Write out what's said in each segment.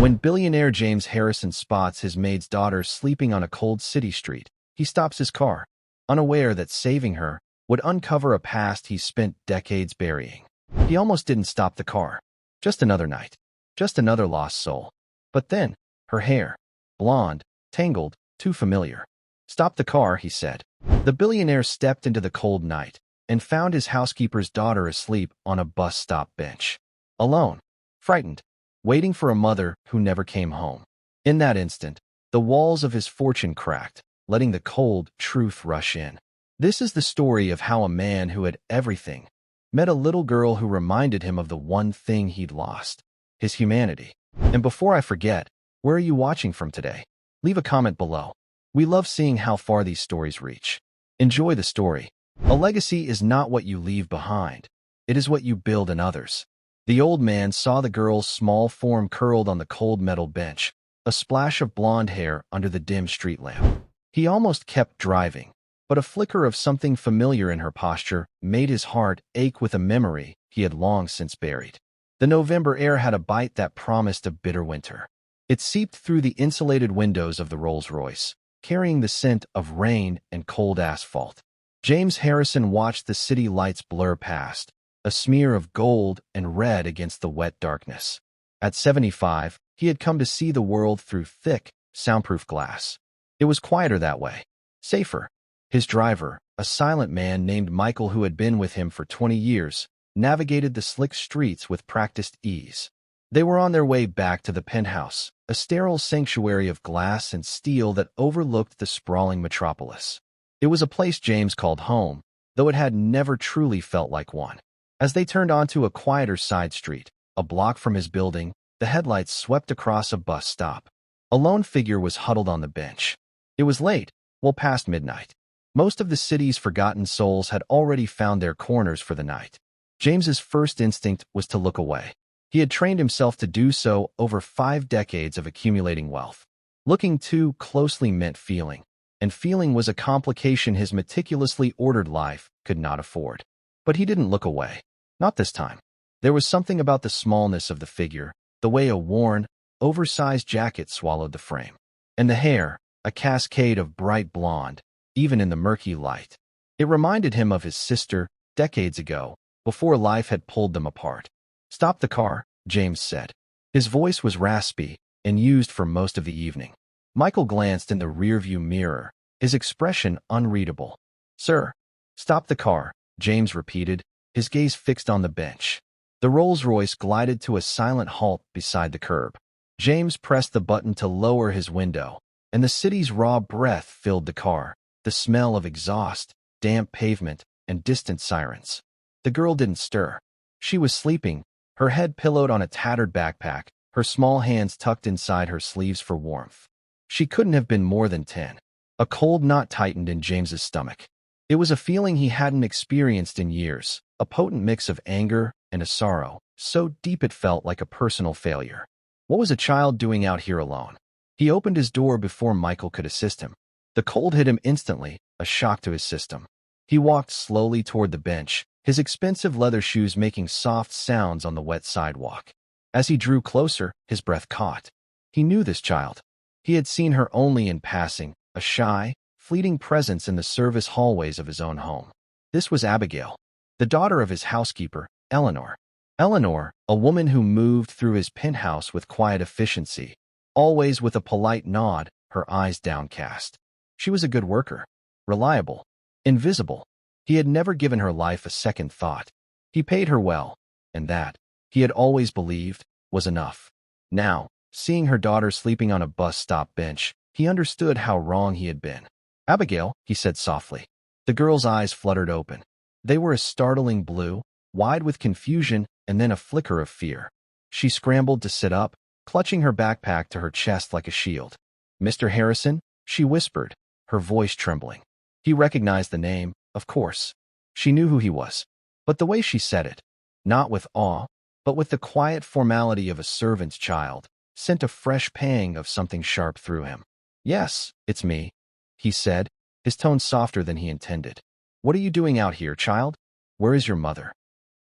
When billionaire James Harrison spots his maid's daughter sleeping on a cold city street, he stops his car, unaware that saving her would uncover a past he spent decades burying. He almost didn't stop the car. Just another night. Just another lost soul. But then, her hair. Blonde, tangled, too familiar. "Stop the car," he said. The billionaire stepped into the cold night and found his housekeeper's daughter asleep on a bus stop bench. Alone. Frightened. Waiting for a mother who never came home. In that instant, the walls of his fortune cracked, letting the cold truth rush in. This is the story of how a man who had everything met a little girl who reminded him of the one thing he'd lost, his humanity. And before I forget, where are you watching from today? Leave a comment below. We love seeing how far these stories reach. Enjoy the story. A legacy is not what you leave behind. It is what you build in others. The old man saw the girl's small form curled on the cold metal bench, a splash of blonde hair under the dim street lamp. He almost kept driving, but a flicker of something familiar in her posture made his heart ache with a memory he had long since buried. The November air had a bite that promised a bitter winter. It seeped through the insulated windows of the Rolls-Royce, carrying the scent of rain and cold asphalt. James Harrison watched the city lights blur past, a smear of gold and red against the wet darkness. At 75, he had come to see the world through thick, soundproof glass. It was quieter that way. Safer. His driver, a silent man named Michael who had been with him for 20 years, navigated the slick streets with practiced ease. They were on their way back to the penthouse, a sterile sanctuary of glass and steel that overlooked the sprawling metropolis. It was a place James called home, though it had never truly felt like one. As they turned onto a quieter side street, a block from his building, the headlights swept across a bus stop. A lone figure was huddled on the bench. It was late, well past midnight. Most of the city's forgotten souls had already found their corners for the night. James's first instinct was to look away. He had trained himself to do so over 5 decades of accumulating wealth. Looking too closely meant feeling, and feeling was a complication his meticulously ordered life could not afford. But he didn't look away. Not this time. There was something about the smallness of the figure, the way a worn, oversized jacket swallowed the frame. And the hair, a cascade of bright blonde, even in the murky light. It reminded him of his sister, decades ago, before life had pulled them apart. "Stop the car," James said. His voice was raspy and used for most of the evening. Michael glanced in the rearview mirror, his expression unreadable. "Sir." "Stop the car," James repeated, his gaze fixed on the bench. The Rolls-Royce glided to a silent halt beside the curb. James pressed the button to lower his window, and the city's raw breath filled the car, the smell of exhaust, damp pavement, and distant sirens. The girl didn't stir. She was sleeping, her head pillowed on a tattered backpack, her small hands tucked inside her sleeves for warmth. She couldn't have been more than 10. A cold knot tightened in James's stomach. It was a feeling he hadn't experienced in years, a potent mix of anger and a sorrow, so deep it felt like a personal failure. What was a child doing out here alone? He opened his door before Michael could assist him. The cold hit him instantly, a shock to his system. He walked slowly toward the bench, his expensive leather shoes making soft sounds on the wet sidewalk. As he drew closer, his breath caught. He knew this child. He had seen her only in passing, a shy, fleeting presence in the service hallways of his own home. This was Abigail, the daughter of his housekeeper, Eleanor. Eleanor, a woman who moved through his penthouse with quiet efficiency, always with a polite nod, her eyes downcast. She was a good worker, reliable, invisible. He had never given her life a second thought. He paid her well, and that, he had always believed, was enough. Now, seeing her daughter sleeping on a bus stop bench, he understood how wrong he had been. "Abigail," he said softly. The girl's eyes fluttered open. They were a startling blue, wide with confusion and then a flicker of fear. She scrambled to sit up, clutching her backpack to her chest like a shield. "Mr. Harrison?" she whispered, her voice trembling. He recognized the name, of course. She knew who he was. But the way she said it, not with awe, but with the quiet formality of a servant's child, sent a fresh pang of something sharp through him. "Yes, it's me," he said, his tone softer than he intended. "What are you doing out here, child? Where is your mother?"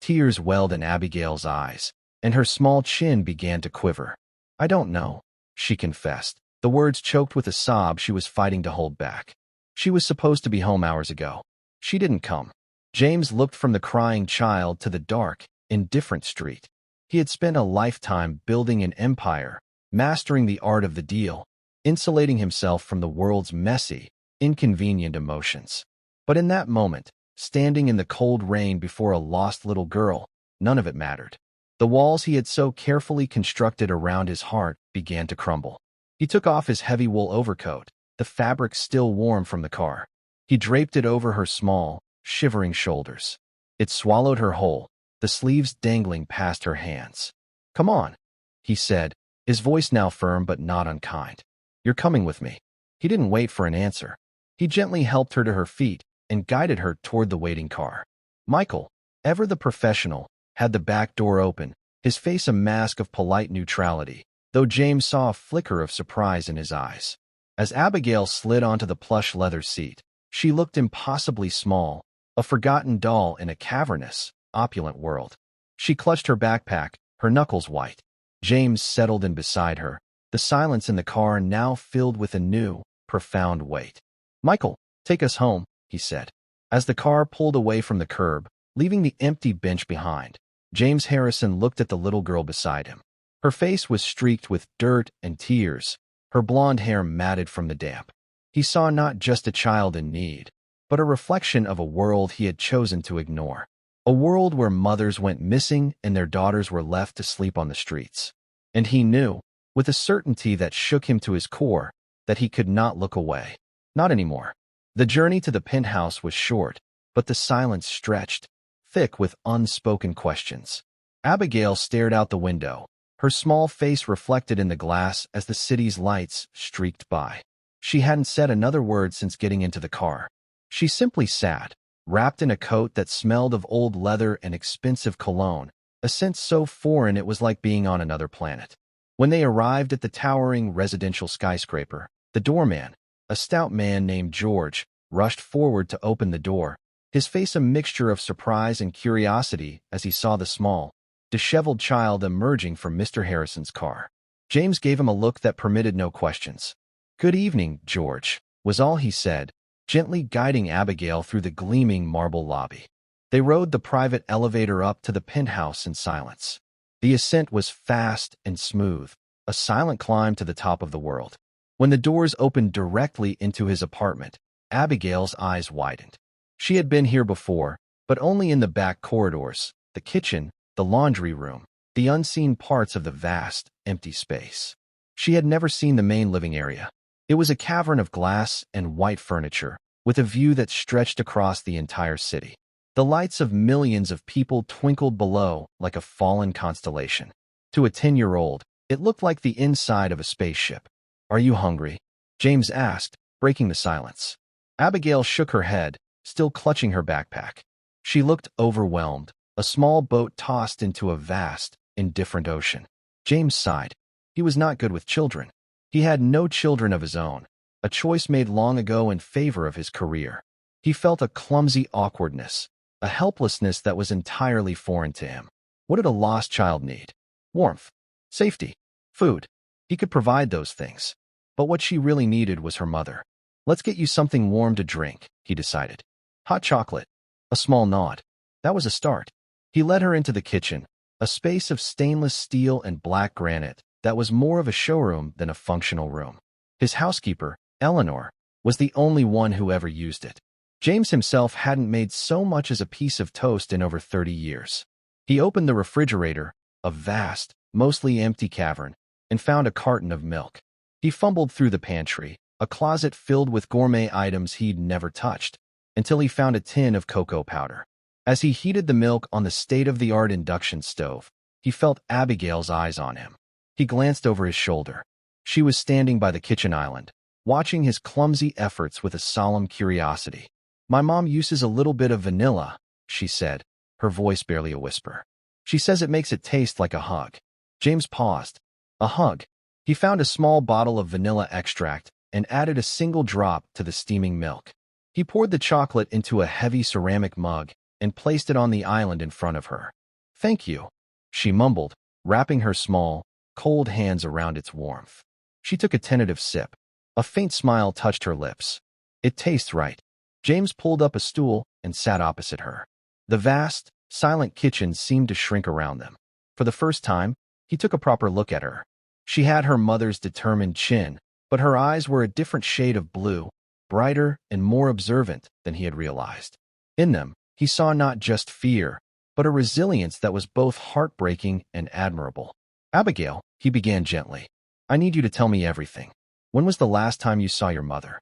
Tears welled in Abigail's eyes, and her small chin began to quiver. I don't know, she confessed, the words choked with a sob she was fighting to hold back. She was supposed to be home hours ago. She didn't come. James looked from the crying child to the dark, indifferent street. He had spent a lifetime building an empire, mastering the art of the deal, insulating himself from the world's messy, inconvenient emotions. But in that moment, standing in the cold rain before a lost little girl, none of it mattered. The walls he had so carefully constructed around his heart began to crumble. He took off his heavy wool overcoat, the fabric still warm from the car. He draped it over her small, shivering shoulders. It swallowed her whole, the sleeves dangling past her hands. "Come on," he said, his voice now firm but not unkind. "You're coming with me." He didn't wait for an answer. He gently helped her to her feet and guided her toward the waiting car. Michael, ever the professional, had the back door open, his face a mask of polite neutrality, though James saw a flicker of surprise in his eyes. As Abigail slid onto the plush leather seat, she looked impossibly small, a forgotten doll in a cavernous, opulent world. She clutched her backpack, her knuckles white. James settled in beside her, the silence in the car now filled with a new, profound weight. "Michael, take us home," he said. As the car pulled away from the curb, leaving the empty bench behind, James Harrison looked at the little girl beside him. Her face was streaked with dirt and tears, her blonde hair matted from the damp. He saw not just a child in need, but a reflection of a world he had chosen to ignore. A world where mothers went missing and their daughters were left to sleep on the streets. And he knew, with a certainty that shook him to his core, that he could not look away. Not anymore. The journey to the penthouse was short, but the silence stretched, thick with unspoken questions. Abigail stared out the window, her small face reflected in the glass as the city's lights streaked by. She hadn't said another word since getting into the car. She simply sat, wrapped in a coat that smelled of old leather and expensive cologne, a scent so foreign it was like being on another planet. When they arrived at the towering residential skyscraper, the doorman, a stout man named George, rushed forward to open the door, his face a mixture of surprise and curiosity as he saw the small, disheveled child emerging from Mr. Harrison's car. James gave him a look that permitted no questions. "Good evening, George," was all he said, gently guiding Abigail through the gleaming marble lobby. They rode the private elevator up to the penthouse in silence. The ascent was fast and smooth, a silent climb to the top of the world. When the doors opened directly into his apartment, Abigail's eyes widened. She had been here before, but only in the back corridors, the kitchen, the laundry room, the unseen parts of the vast, empty space. She had never seen the main living area. It was a cavern of glass and white furniture, with a view that stretched across the entire city. The lights of millions of people twinkled below like a fallen constellation. To a 10-year-old, it looked like the inside of a spaceship. "Are you hungry?" James asked, breaking the silence. Abigail shook her head, still clutching her backpack. She looked overwhelmed, a small boat tossed into a vast, indifferent ocean. James sighed. He was not good with children. He had no children of his own, a choice made long ago in favor of his career. He felt a clumsy awkwardness, a helplessness that was entirely foreign to him. What did a lost child need? Warmth, safety, food. He could provide those things. But what she really needed was her mother. "Let's get you something warm to drink," he decided. "Hot chocolate." A small nod. That was a start. He led her into the kitchen, a space of stainless steel and black granite that was more of a showroom than a functional room. His housekeeper, Eleanor, was the only one who ever used it. James himself hadn't made so much as a piece of toast in over 30 years. He opened the refrigerator, a vast, mostly empty cavern, and found a carton of milk. He fumbled through the pantry, a closet filled with gourmet items he'd never touched, until he found a tin of cocoa powder. As he heated the milk on the state-of-the-art induction stove, he felt Abigail's eyes on him. He glanced over his shoulder. She was standing by the kitchen island, watching his clumsy efforts with a solemn curiosity. "My mom uses a little bit of vanilla," she said, her voice barely a whisper. "She says it makes it taste like a hug." James paused. A hug. He found a small bottle of vanilla extract and added a single drop to the steaming milk. He poured the chocolate into a heavy ceramic mug and placed it on the island in front of her. "Thank you," she mumbled, wrapping her small, cold hands around its warmth. She took a tentative sip. A faint smile touched her lips. It tastes right. James pulled up a stool and sat opposite her. The vast, silent kitchen seemed to shrink around them. For the first time, he took a proper look at her. She had her mother's determined chin, but her eyes were a different shade of blue, brighter and more observant than he had realized. In them, he saw not just fear, but a resilience that was both heartbreaking and admirable. "Abigail," he began gently, "I need you to tell me everything. When was the last time you saw your mother?"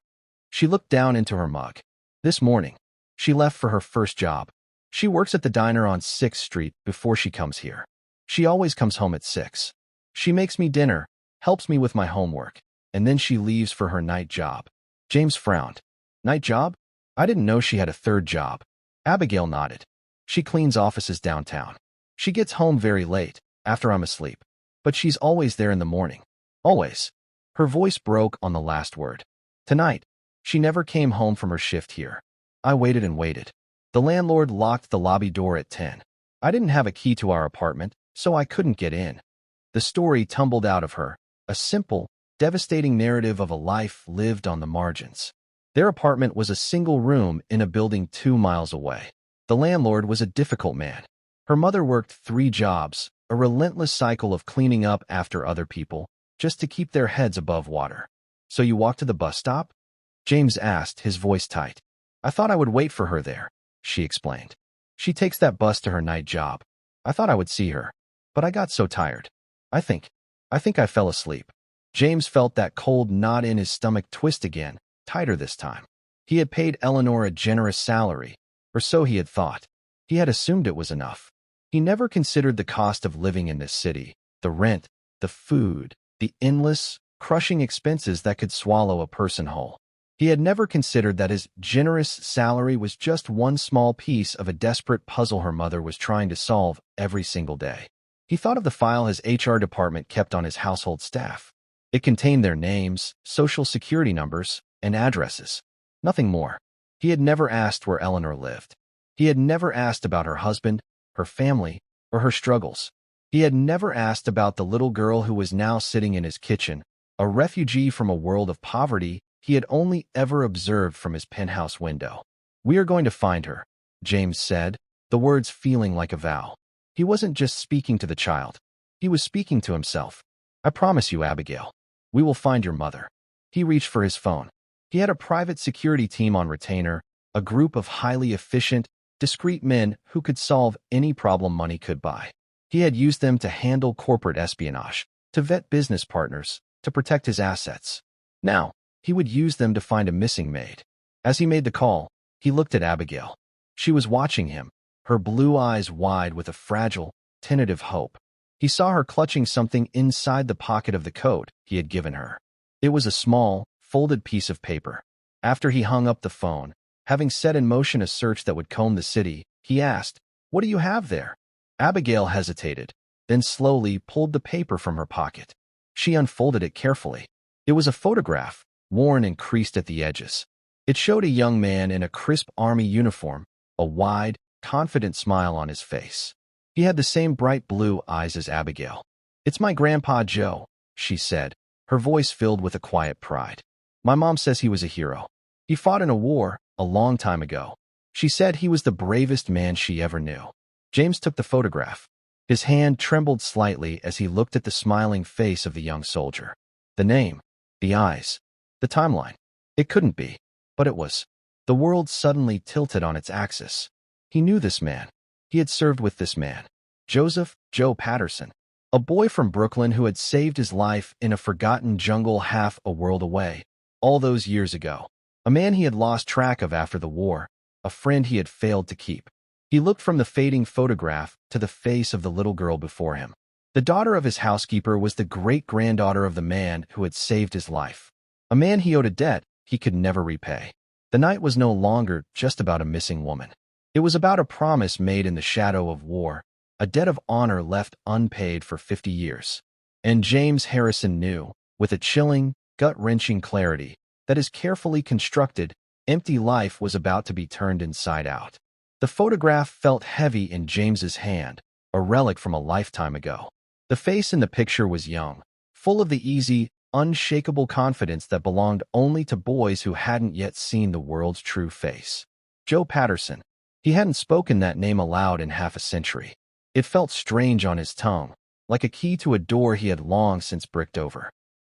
She looked down into her mug. "This morning. She left for her first job. She works at the diner on 6th Street before she comes here. She always comes home at 6. She makes me dinner, helps me with my homework, and then she leaves for her night job." James frowned. "Night job? I didn't know she had a third job." Abigail nodded. "She cleans offices downtown. She gets home very late, after I'm asleep. But she's always there in the morning. Always." Her voice broke on the last word. "Tonight, she never came home from her shift here. I waited and waited. The landlord locked the lobby door at 10. I didn't have a key to our apartment, so I couldn't get in." The story tumbled out of her, a simple, devastating narrative of a life lived on the margins. Their apartment was a single room in a building 2 miles away. The landlord was a difficult man. Her mother worked 3 jobs, a relentless cycle of cleaning up after other people, just to keep their heads above water. "So you walked to the bus stop?" James asked, his voice tight. "I thought I would wait for her there," she explained. "She takes that bus to her night job. I thought I would see her, but I got so tired. I think I fell asleep." James felt that cold knot in his stomach twist again, tighter this time. He had paid Eleanor a generous salary, or so he had thought. He had assumed it was enough. He never considered the cost of living in this city, the rent, the food, the endless, crushing expenses that could swallow a person whole. He had never considered that his generous salary was just one small piece of a desperate puzzle her mother was trying to solve every single day. He thought of the file his HR department kept on his household staff. It contained their names, social security numbers, and addresses. Nothing more. He had never asked where Eleanor lived. He had never asked about her husband, her family, or her struggles. He had never asked about the little girl who was now sitting in his kitchen, a refugee from a world of poverty he had only ever observed from his penthouse window. "We are going to find her," James said, the words feeling like a vow. He wasn't just speaking to the child. He was speaking to himself. "I promise you, Abigail. We will find your mother." He reached for his phone. He had a private security team on retainer, a group of highly efficient, discreet men who could solve any problem money could buy. He had used them to handle corporate espionage, to vet business partners, to protect his assets. Now, he would use them to find a missing maid. As he made the call, he looked at Abigail. She was watching him, her blue eyes wide with a fragile, tentative hope. He saw her clutching something inside the pocket of the coat he had given her. It was a small, folded piece of paper. After he hung up the phone, having set in motion a search that would comb the city, he asked, "What do you have there?" Abigail hesitated, then slowly pulled the paper from her pocket. She unfolded it carefully. It was a photograph, worn and creased at the edges. It showed a young man in a crisp army uniform, a wide, confident smile on his face. He had the same bright blue eyes as Abigail. "It's my Grandpa Joe," she said, her voice filled with a quiet pride. "My mom says he was a hero. He fought in a war a long time ago. She said he was the bravest man she ever knew." James took the photograph. His hand trembled slightly as he looked at the smiling face of the young soldier. The name, the eyes, the timeline. It couldn't be, but it was. The world suddenly tilted on its axis. He knew this man. He had served with this man, Joseph Joe Patterson, a boy from Brooklyn who had saved his life in a forgotten jungle half a world away, all those years ago. A man he had lost track of after the war, a friend he had failed to keep. He looked from the fading photograph to the face of the little girl before him. The daughter of his housekeeper was the great-granddaughter of the man who had saved his life. A man he owed a debt he could never repay. The night was no longer just about a missing woman. It was about a promise made in the shadow of war, a debt of honor left unpaid for 50 years. And James Harrison knew, with a chilling, gut-wrenching clarity, that his carefully constructed, empty life was about to be turned inside out. The photograph felt heavy in James's hand, a relic from a lifetime ago. The face in the picture was young, full of the easy, unshakable confidence that belonged only to boys who hadn't yet seen the world's true face. Joe Patterson. He hadn't spoken that name aloud in half a century. It felt strange on his tongue, like a key to a door he had long since bricked over.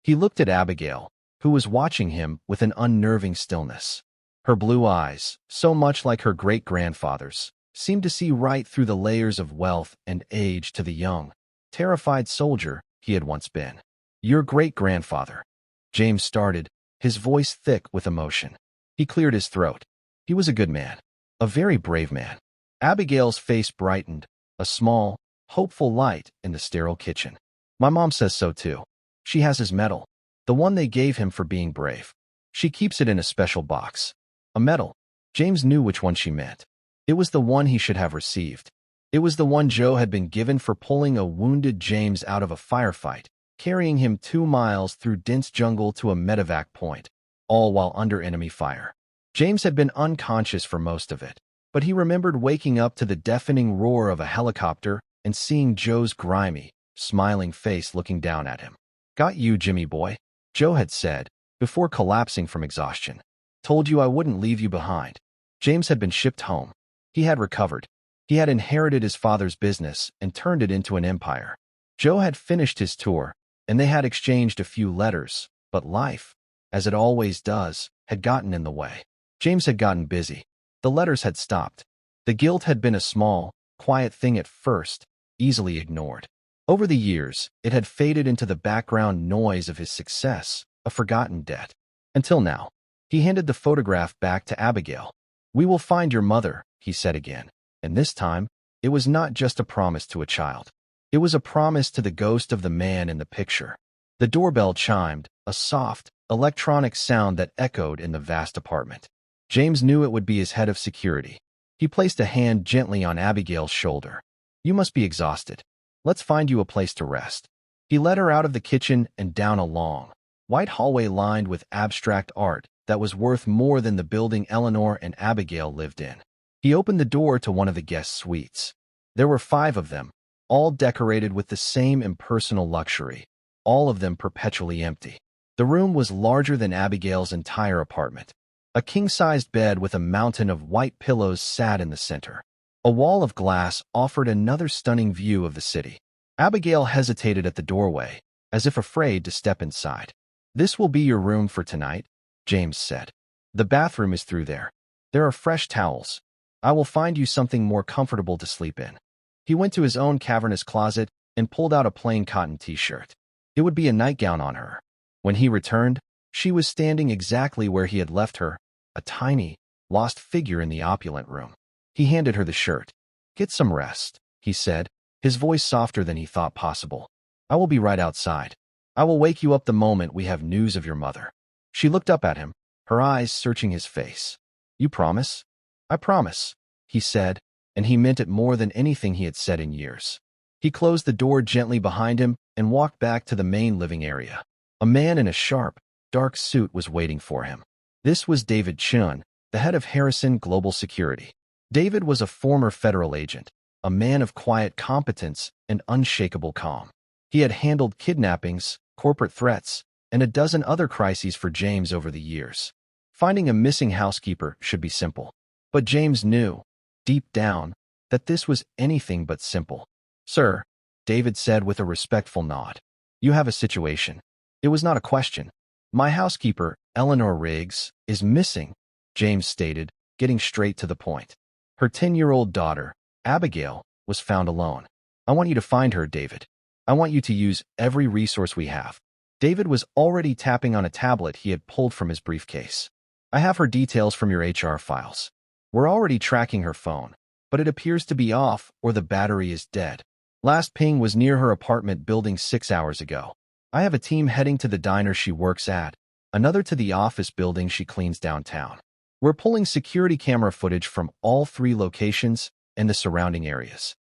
He looked at Abigail, who was watching him with an unnerving stillness. Her blue eyes, so much like her great-grandfather's, seemed to see right through the layers of wealth and age to the young, terrified soldier he had once been. "Your great-grandfather," James started, his voice thick with emotion. He cleared his throat. He was a good man, a very brave man. Abigail's face brightened, a small, hopeful light in the sterile kitchen. "My mom says so too. She has his medal, the one they gave him for being brave. She keeps it in a special box." A medal. James knew which one she meant. It was the one he should have received. It was the one Joe had been given for pulling a wounded James out of a firefight, carrying him 2 miles through dense jungle to a medevac point, all while under enemy fire. James had been unconscious for most of it, but he remembered waking up to the deafening roar of a helicopter and seeing Joe's grimy, smiling face looking down at him. "Got you, Jimmy boy," Joe had said, before collapsing from exhaustion. "Told you I wouldn't leave you behind." James had been shipped home. He had recovered. He had inherited his father's business and turned it into an empire. Joe had finished his tour, and they had exchanged a few letters, but life, as it always does, had gotten in the way. James had gotten busy. The letters had stopped. The guilt had been a small, quiet thing at first, easily ignored. Over the years, it had faded into the background noise of his success, a forgotten debt. Until now. He handed the photograph back to Abigail. "We will find your mother," he said again. And this time, it was not just a promise to a child. It was a promise to the ghost of the man in the picture. The doorbell chimed, a soft, electronic sound that echoed in the vast apartment. James knew it would be his head of security. He placed a hand gently on Abigail's shoulder. "You must be exhausted. Let's find you a place to rest." He led her out of the kitchen and down a long, white hallway lined with abstract art that was worth more than the building Eleanor and Abigail lived in. He opened the door to one of the guest suites. There were 5 of them, all decorated with the same impersonal luxury, all of them perpetually empty. The room was larger than Abigail's entire apartment. A king-sized bed with a mountain of white pillows sat in the center. A wall of glass offered another stunning view of the city. Abigail hesitated at the doorway, as if afraid to step inside. "This will be your room for tonight," James said. "The bathroom is through there. There are fresh towels. I will find you something more comfortable to sleep in." He went to his own cavernous closet and pulled out a plain cotton t-shirt. It would be a nightgown on her. When he returned, she was standing exactly where he had left her, a tiny, lost figure in the opulent room. He handed her the shirt. "Get some rest," he said, his voice softer than he thought possible. "I will be right outside. I will wake you up the moment we have news of your mother." She looked up at him, her eyes searching his face. "You promise?" "I promise," he said, and he meant it more than anything he had said in years. He closed the door gently behind him and walked back to the main living area. A man in a sharp, dark suit was waiting for him. This was David Chun, the head of Harrison Global Security. David was a former federal agent, a man of quiet competence and unshakable calm. He had handled kidnappings, corporate threats, and a dozen other crises for James over the years. Finding a missing housekeeper should be simple. But James knew, deep down, that this was anything but simple. "Sir," David said with a respectful nod, "you have a situation." It was not a question. "My housekeeper, Eleanor Riggs, is missing," James stated, getting straight to the point. Her 10-year-old daughter, Abigail, was found alone. "I want you to find her, David. I want you to use every resource we have." David was already tapping on a tablet he had pulled from his briefcase. "I have her details from your HR files. We're already tracking her phone, but it appears to be off or the battery is dead. Last ping was near her apartment building 6 hours ago. I have a team heading to the diner she works at, another to the office building she cleans downtown. We're pulling security camera footage from all 3 locations and the surrounding areas."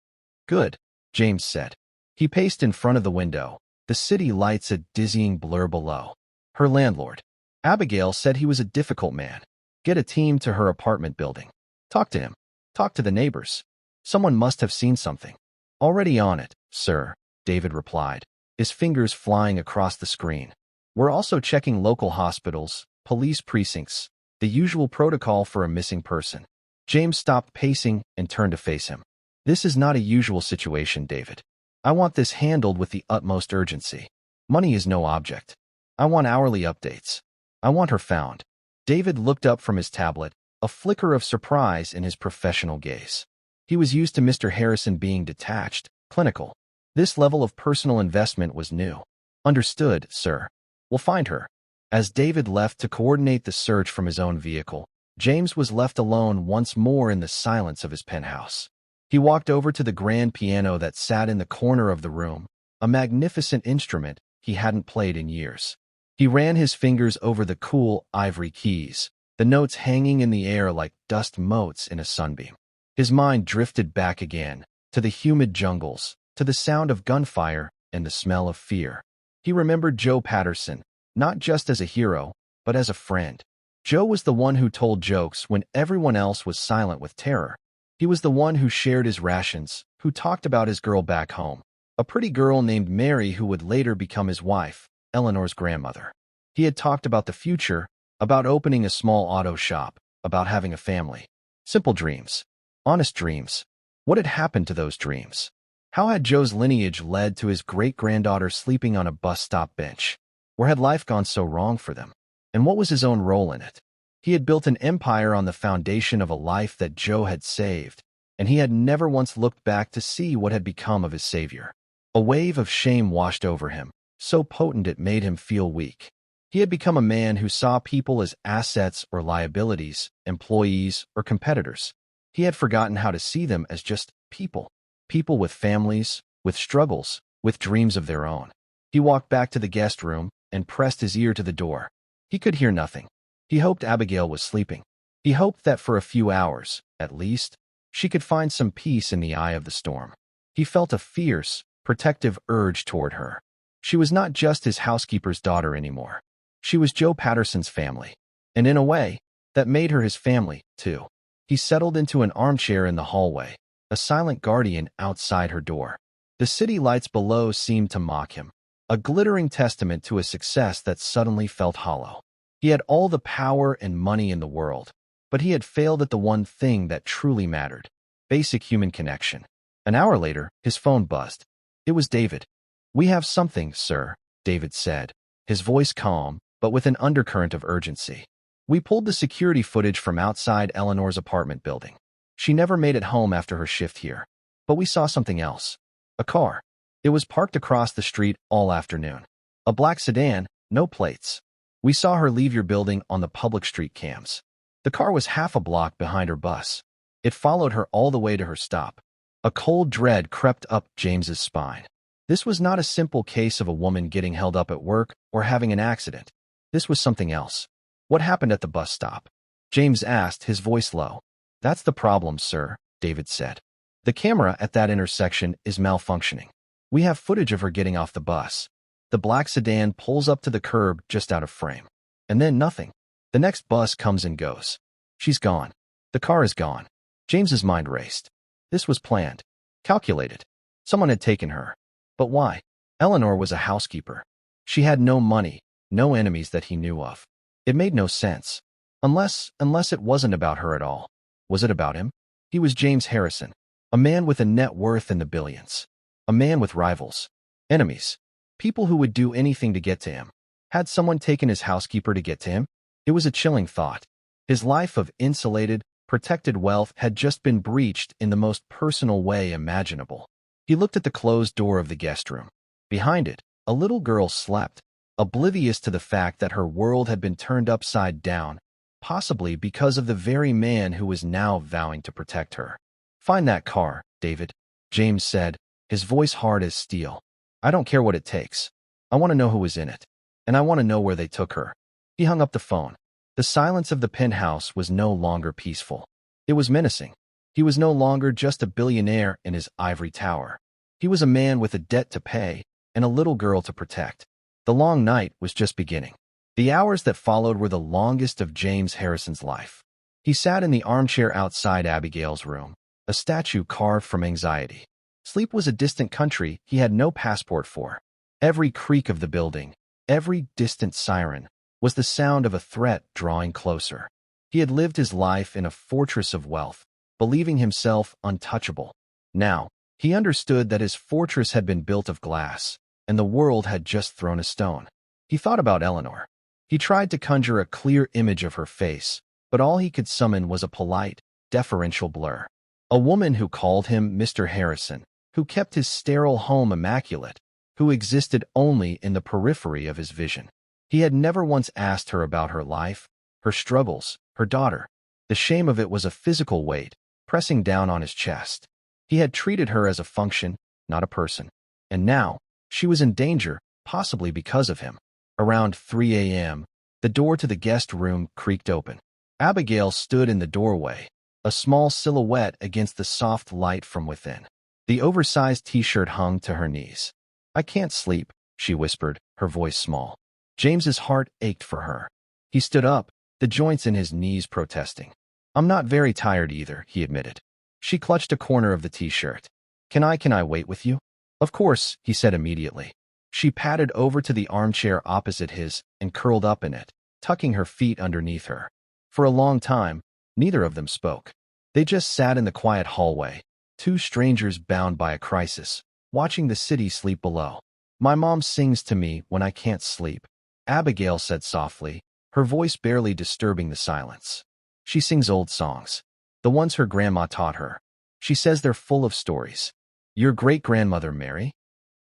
"Good," James said. He paced in front of the window, the city lights a dizzying blur below. Her landlord, Abigail, said he was a difficult man. Get a team to her apartment building. Talk to him. Talk to the neighbors. Someone must have seen something. "Already on it, sir," David replied, his fingers flying across the screen. We're also checking local hospitals, police precincts, the usual protocol for a missing person. James stopped pacing and turned to face him. This is not a usual situation, David. I want this handled with the utmost urgency. Money is no object. I want hourly updates. I want her found. David looked up from his tablet, a flicker of surprise in his professional gaze. He was used to Mr. Harrison being detached, clinical. This level of personal investment was new. Understood, sir. We'll find her. As David left to coordinate the search from his own vehicle, James was left alone once more in the silence of his penthouse. He walked over to the grand piano that sat in the corner of the room, a magnificent instrument he hadn't played in years. He ran his fingers over the cool ivory keys, the notes hanging in the air like dust motes in a sunbeam. His mind drifted back again, to the humid jungles, to the sound of gunfire and the smell of fear. He remembered Joe Patterson, not just as a hero, but as a friend. Joe was the one who told jokes when everyone else was silent with terror. He was the one who shared his rations, who talked about his girl back home, a pretty girl named Mary who would later become his wife, Eleanor's grandmother. He had talked about the future, about opening a small auto shop, about having a family. Simple dreams. Honest dreams. What had happened to those dreams? How had Joe's lineage led to his great-granddaughter sleeping on a bus stop bench? Where had life gone so wrong for them? And what was his own role in it? He had built an empire on the foundation of a life that Joe had saved, and he had never once looked back to see what had become of his savior. A wave of shame washed over him, so potent it made him feel weak. He had become a man who saw people as assets or liabilities, employees or competitors. He had forgotten how to see them as just people. People with families, with struggles, with dreams of their own. He walked back to the guest room and pressed his ear to the door. He could hear nothing. He hoped Abigail was sleeping. He hoped that for a few hours, at least, she could find some peace in the eye of the storm. He felt a fierce, protective urge toward her. She was not just his housekeeper's daughter anymore. She was Joe Patterson's family. And in a way, that made her his family, too. He settled into an armchair in the hallway, a silent guardian outside her door. The city lights below seemed to mock him, a glittering testament to a success that suddenly felt hollow. He had all the power and money in the world, but he had failed at the one thing that truly mattered: basic human connection. An hour later, his phone buzzed. It was David. "We have something, sir," David said, his voice calm, but with an undercurrent of urgency. "We pulled the security footage from outside Eleanor's apartment building. She never made it home after her shift here. But we saw something else. A car. It was parked across the street all afternoon. A black sedan, no plates. We saw her leave your building on the public street cams. The car was half a block behind her bus. It followed her all the way to her stop." A cold dread crept up James's spine. This was not a simple case of a woman getting held up at work or having an accident. This was something else. "What happened at the bus stop?" James asked, his voice low. "That's the problem, sir," David said. "The camera at that intersection is malfunctioning. We have footage of her getting off the bus. The black sedan pulls up to the curb just out of frame. And then nothing. The next bus comes and goes. She's gone. The car is gone." James's mind raced. This was planned. Calculated. Someone had taken her. But why? Eleanor was a housekeeper. She had no money, no enemies that he knew of. It made no sense. Unless it wasn't about her at all. Was it about him? He was James Harrison, a man with a net worth in the billions. A man with rivals. Enemies. People who would do anything to get to him. Had someone taken his housekeeper to get to him? It was a chilling thought. His life of insulated, protected wealth had just been breached in the most personal way imaginable. He looked at the closed door of the guest room. Behind it, a little girl slept, oblivious to the fact that her world had been turned upside down, possibly because of the very man who was now vowing to protect her. "Find that car, David," James said, his voice hard as steel. "I don't care what it takes. I want to know who was in it. And I want to know where they took her." He hung up the phone. The silence of the penthouse was no longer peaceful. It was menacing. He was no longer just a billionaire in his ivory tower. He was a man with a debt to pay and a little girl to protect. The long night was just beginning. The hours that followed were the longest of James Harrison's life. He sat in the armchair outside Abigail's room, a statue carved from anxiety. Sleep was a distant country he had no passport for. Every creak of the building, every distant siren, was the sound of a threat drawing closer. He had lived his life in a fortress of wealth, believing himself untouchable. Now, he understood that his fortress had been built of glass, and the world had just thrown a stone. He thought about Eleanor. He tried to conjure a clear image of her face, but all he could summon was a polite, deferential blur. A woman who called him Mr. Harrison, who kept his sterile home immaculate, who existed only in the periphery of his vision. He had never once asked her about her life, her struggles, her daughter. The shame of it was a physical weight, pressing down on his chest. He had treated her as a function, not a person. And now, she was in danger, possibly because of him. Around 3 a.m., the door to the guest room creaked open. Abigail stood in the doorway, a small silhouette against the soft light from within. The oversized t-shirt hung to her knees. "I can't sleep," she whispered, her voice small. James's heart ached for her. He stood up, the joints in his knees protesting. "I'm not very tired either," he admitted. She clutched a corner of the t-shirt. Can I wait with you?" "Of course," he said immediately. She padded over to the armchair opposite his and curled up in it, tucking her feet underneath her. For a long time, neither of them spoke. They just sat in the quiet hallway, two strangers bound by a crisis, watching the city sleep below. "My mom sings to me when I can't sleep," Abigail said softly, her voice barely disturbing the silence. "She sings old songs, the ones her grandma taught her. She says they're full of stories." "Your great-grandmother Mary?"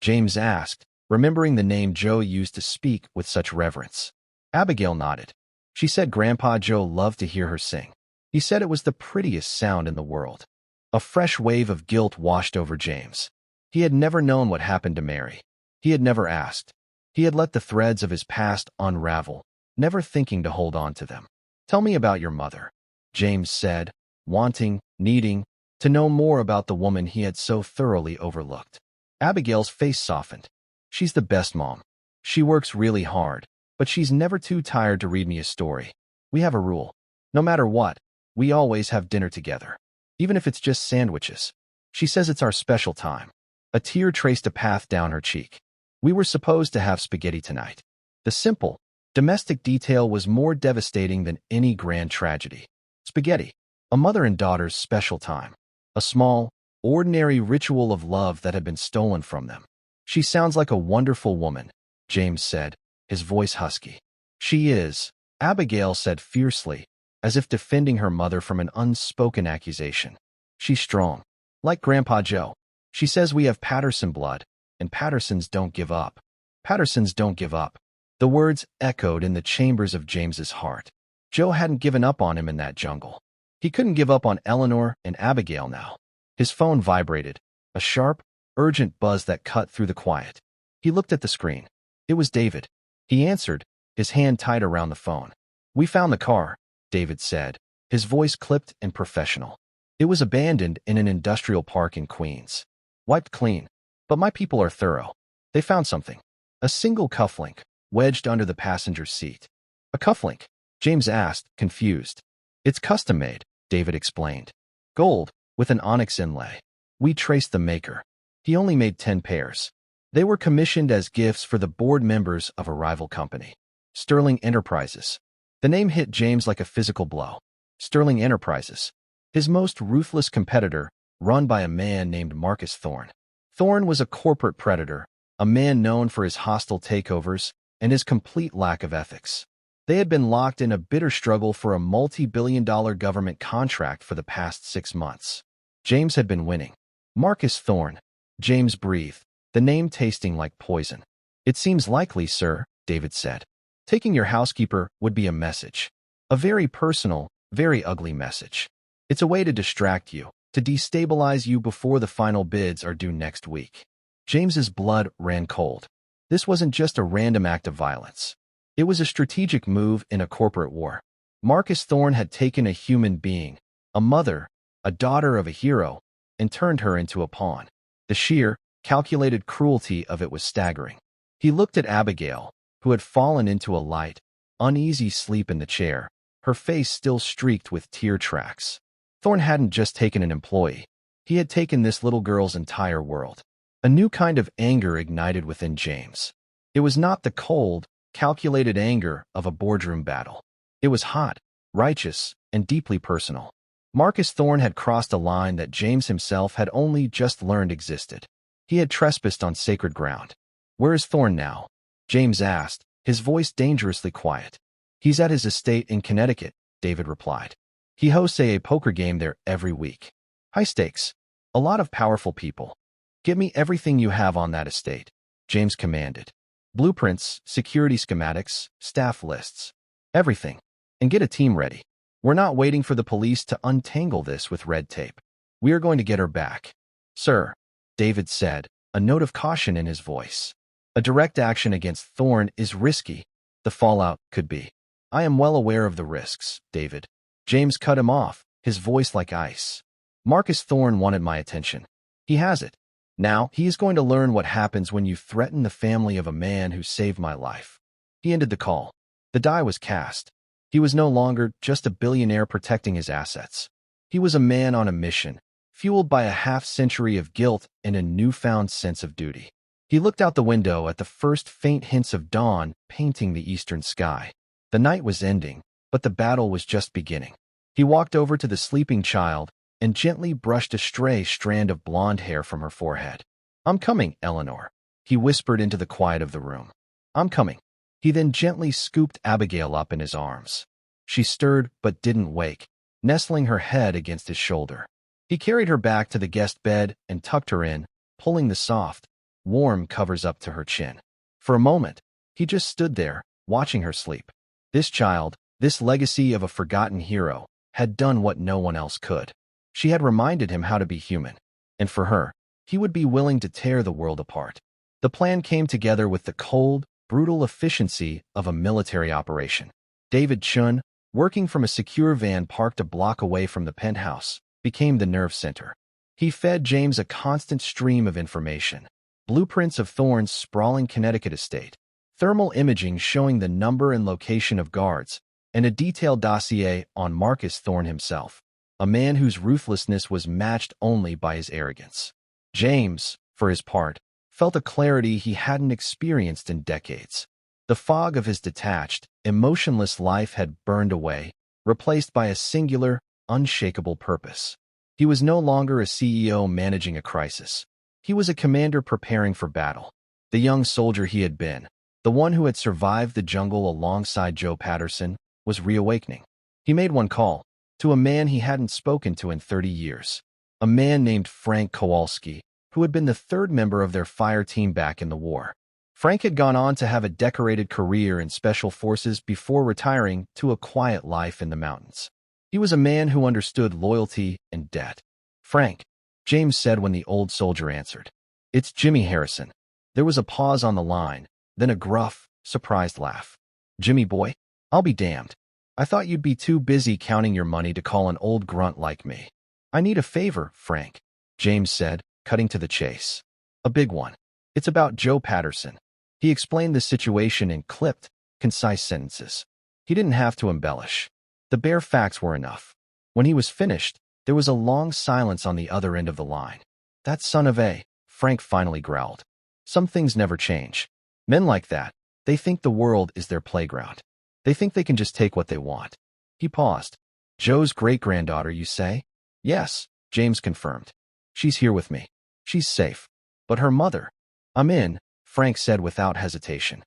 James asked, remembering the name Joe used to speak with such reverence. Abigail nodded. She said Grandpa Joe loved to hear her sing. He said it was the prettiest sound in the world. A fresh wave of guilt washed over James. He had never known what happened to Mary. He had never asked. He had let the threads of his past unravel, never thinking to hold on to them. "Tell me about your mother," James said, wanting, needing, to know more about the woman he had so thoroughly overlooked. Abigail's face softened. "She's the best mom. She works really hard, but she's never too tired to read me a story. We have a rule. No matter what, we always have dinner together, even if it's just sandwiches. She says it's our special time." A tear traced a path down her cheek. "We were supposed to have spaghetti tonight." The simple, domestic detail was more devastating than any grand tragedy. Spaghetti, a mother and daughter's special time. A small, ordinary ritual of love that had been stolen from them. "She sounds like a wonderful woman," James said, his voice husky. "She is," Abigail said fiercely, as if defending her mother from an unspoken accusation. "She's strong, like Grandpa Joe. She says we have Patterson blood, and Pattersons don't give up. Pattersons don't give up." The words echoed in the chambers of James's heart. Joe hadn't given up on him in that jungle. He couldn't give up on Eleanor and Abigail now. His phone vibrated, a sharp, urgent buzz that cut through the quiet. He looked at the screen. It was David. He answered, his hand tight around the phone. "We found the car," David said, his voice clipped and professional. "It was abandoned in an industrial park in Queens. Wiped clean. But my people are thorough. They found something. A single cufflink, wedged under the passenger's seat." "A cufflink?" James asked, confused. "It's custom-made," David explained. "Gold, with an onyx inlay. We traced the maker. He only made 10 pairs. They were commissioned as gifts for the board members of a rival company, Sterling Enterprises." The name hit James like a physical blow. Sterling Enterprises. His most ruthless competitor, run by a man named Marcus Thorne. Thorne was a corporate predator, a man known for his hostile takeovers and his complete lack of ethics. They had been locked in a bitter struggle for a multi-billion-dollar government contract for the past 6 months. James had been winning. Marcus Thorne. James breathed, the name tasting like poison. "It seems likely, sir," David said. "Taking your housekeeper would be a message. A very personal, very ugly message. It's a way to distract you, to destabilize you before the final bids are due next week." James's blood ran cold. This wasn't just a random act of violence. It was a strategic move in a corporate war. Marcus Thorne had taken a human being, a mother, a daughter of a hero, and turned her into a pawn. The sheer, calculated cruelty of it was staggering. He looked at Abigail, who had fallen into a light, uneasy sleep in the chair, her face still streaked with tear tracks. Thorne hadn't just taken an employee. He had taken this little girl's entire world. A new kind of anger ignited within James. It was not the cold, calculated anger of a boardroom battle. It was hot, righteous, and deeply personal. Marcus Thorne had crossed a line that James himself had only just learned existed. He had trespassed on sacred ground. "Where is Thorne now?" James asked, his voice dangerously quiet. "He's at his estate in Connecticut," David replied. "He hosts a poker game there every week. High stakes. A lot of powerful people. Get me everything you have on that estate," James commanded. "Blueprints, security schematics, staff lists. Everything. And get a team ready. We're not waiting for the police to untangle this with red tape. We are going to get her back." "Sir," David said, a note of caution in his voice. "A direct action against Thorne is risky. The fallout could be." "I am well aware of the risks, David." James cut him off, his voice like ice. "Marcus Thorne wanted my attention. He has it. Now, he is going to learn what happens when you threaten the family of a man who saved my life." He ended the call. The die was cast. He was no longer just a billionaire protecting his assets. He was a man on a mission, fueled by a half-century of guilt and a newfound sense of duty. He looked out the window at the first faint hints of dawn painting the eastern sky. The night was ending, but the battle was just beginning. He walked over to the sleeping child and gently brushed a stray strand of blonde hair from her forehead. "I'm coming, Eleanor," he whispered into the quiet of the room. "I'm coming." He then gently scooped Abigail up in his arms. She stirred but didn't wake, nestling her head against his shoulder. He carried her back to the guest bed and tucked her in, pulling the soft, warm covers up to her chin. For a moment, he just stood there, watching her sleep. This child, this legacy of a forgotten hero, had done what no one else could. She had reminded him how to be human. And for her, he would be willing to tear the world apart. The plan came together with the cold, brutal efficiency of a military operation. David Chun, working from a secure van parked a block away from the penthouse, became the nerve center. He fed James a constant stream of information. Blueprints of Thorne's sprawling Connecticut estate, thermal imaging showing the number and location of guards, and a detailed dossier on Marcus Thorne himself, a man whose ruthlessness was matched only by his arrogance. James, for his part, felt a clarity he hadn't experienced in decades. The fog of his detached, emotionless life had burned away, replaced by a singular, unshakable purpose. He was no longer a CEO managing a crisis. He was a commander preparing for battle. The young soldier he had been, the one who had survived the jungle alongside Joe Patterson, was reawakening. He made one call, to a man he hadn't spoken to in 30 years. A man named Frank Kowalski, who had been the third member of their fire team back in the war. Frank had gone on to have a decorated career in special forces before retiring to a quiet life in the mountains. He was a man who understood loyalty and debt. "Frank," James said when the old soldier answered. "It's Jimmy Harrison." There was a pause on the line, then a gruff, surprised laugh. "Jimmy boy? I'll be damned. I thought you'd be too busy counting your money to call an old grunt like me." "I need a favor, Frank," James said, cutting to the chase. "A big one. It's about Joe Patterson." He explained the situation in clipped, concise sentences. He didn't have to embellish. The bare facts were enough. When he was finished, there was a long silence on the other end of the line. "That son of a," Frank finally growled. "Some things never change. Men like that, they think the world is their playground. They think they can just take what they want." He paused. "Joe's great-granddaughter, you say?" "Yes," James confirmed. "She's here with me. She's safe. But her mother—" "I'm in," Frank said without hesitation.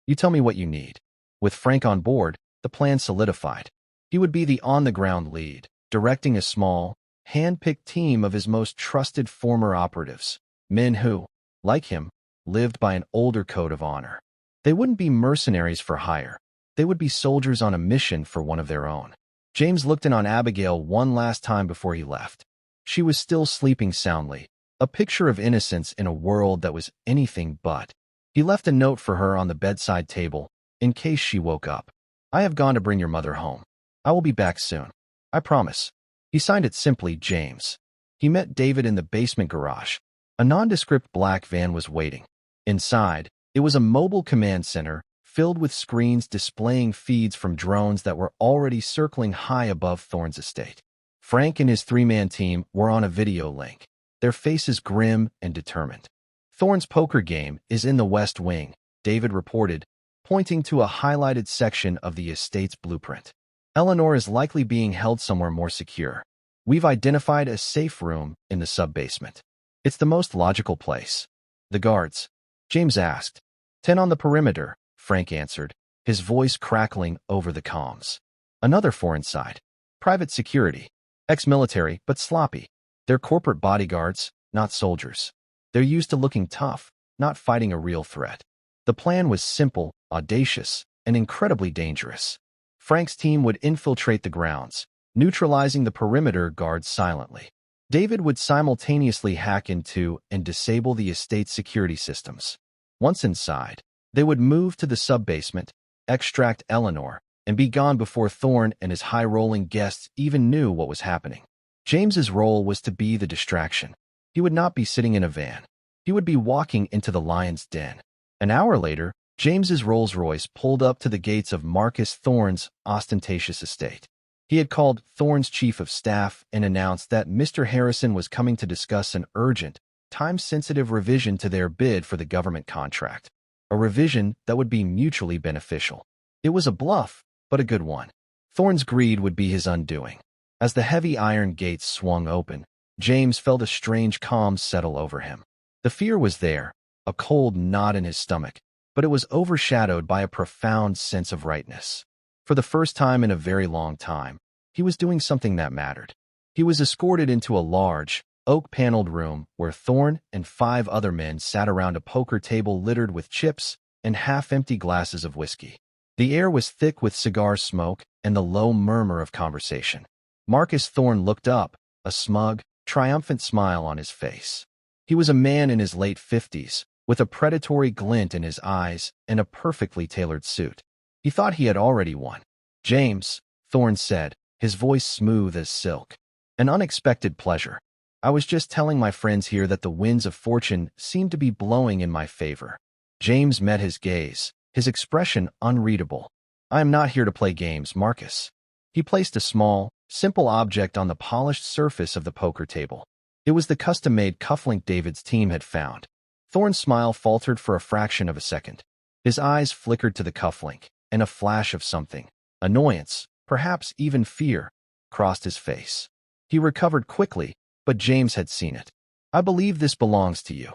"You tell me what you need." With Frank on board, the plan solidified. He would be the on-the-ground lead, directing a small, hand-picked team of his most trusted former operatives, men who, like him, lived by an older code of honor. They wouldn't be mercenaries for hire. They would be soldiers on a mission for one of their own. James looked in on Abigail one last time before he left. She was still sleeping soundly, a picture of innocence in a world that was anything but. He left a note for her on the bedside table, in case she woke up. "I have gone to bring your mother home. I will be back soon. I promise." He signed it simply James. He met David in the basement garage. A nondescript black van was waiting. Inside, it was a mobile command center, filled with screens displaying feeds from drones that were already circling high above Thorne's estate. Frank and his three-man team were on a video link, their faces grim and determined. Thorne's poker game is in the West Wing, David reported, pointing to a highlighted section of the estate's blueprint. Eleanor is likely being held somewhere more secure. We've identified a safe room in the sub-basement. It's the most logical place. The guards? James asked. 10 on the perimeter, Frank answered, his voice crackling over the comms. Another 4 inside. Private security. Ex-military, but sloppy. They're corporate bodyguards, not soldiers. They're used to looking tough, not fighting a real threat. The plan was simple, audacious, and incredibly dangerous. Frank's team would infiltrate the grounds, neutralizing the perimeter guards silently. David would simultaneously hack into and disable the estate's security systems. Once inside, they would move to the sub-basement, extract Eleanor, and be gone before Thorne and his high-rolling guests even knew what was happening. James's role was to be the distraction. He would not be sitting in a van. He would be walking into the lion's den. An hour later, James's Rolls-Royce pulled up to the gates of Marcus Thorne's ostentatious estate. He had called Thorne's chief of staff and announced that Mr. Harrison was coming to discuss an urgent, time-sensitive revision to their bid for the government contract. A revision that would be mutually beneficial. It was a bluff, but a good one. Thorne's greed would be his undoing. As the heavy iron gates swung open, James felt a strange calm settle over him. The fear was there, a cold knot in his stomach, but it was overshadowed by a profound sense of rightness. For the first time in a very long time, he was doing something that mattered. He was escorted into a large, oak-paneled room where Thorne and 5 other men sat around a poker table littered with chips and half-empty glasses of whiskey. The air was thick with cigar smoke and the low murmur of conversation. Marcus Thorne looked up, a smug, triumphant smile on his face. He was a man in his late 50s, with a predatory glint in his eyes and a perfectly tailored suit. He thought he had already won. James, Thorne said, his voice smooth as silk. An unexpected pleasure. I was just telling my friends here that the winds of fortune seemed to be blowing in my favor. James met his gaze, his expression unreadable. I am not here to play games, Marcus. He placed a small, simple object on the polished surface of the poker table. It was the custom-made cufflink David's team had found. Thorne's smile faltered for a fraction of a second. His eyes flickered to the cufflink, and a flash of something, annoyance, perhaps even fear, crossed his face. He recovered quickly, but James had seen it. I believe this belongs to you,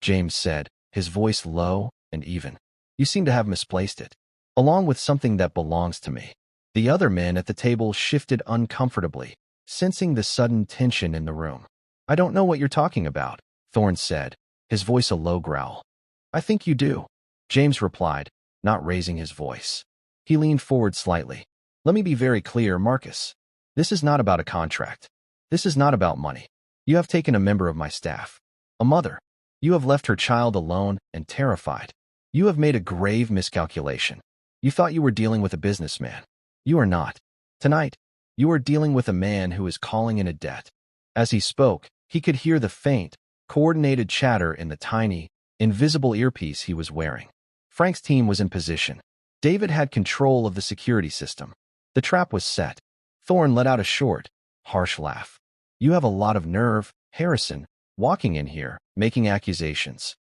James said, his voice low and even. You seem to have misplaced it, along with something that belongs to me. The other men at the table shifted uncomfortably, sensing the sudden tension in the room. I don't know what you're talking about, Thorne said, his voice a low growl. I think you do, James replied, not raising his voice. He leaned forward slightly. Let me be very clear, Marcus. This is not about a contract. This is not about money. You have taken a member of my staff, a mother. You have left her child alone and terrified. You have made a grave miscalculation. You thought you were dealing with a businessman. You are not. Tonight, you are dealing with a man who is calling in a debt. As he spoke, he could hear the faint, coordinated chatter in the tiny, invisible earpiece he was wearing. Frank's team was in position. David had control of the security system. The trap was set. Thorne let out a short, harsh laugh. You have a lot of nerve, Harrison, walking in here, making accusations.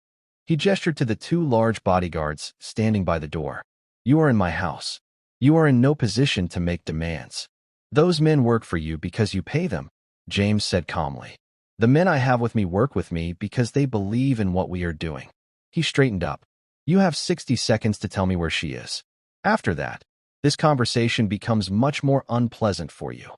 He gestured to the 2 large bodyguards standing by the door. You are in my house. You are in no position to make demands. Those men work for you because you pay them, James said calmly. The men I have with me work with me because they believe in what we are doing. He straightened up. You have 60 seconds to tell me where she is. After that, this conversation becomes much more unpleasant for you.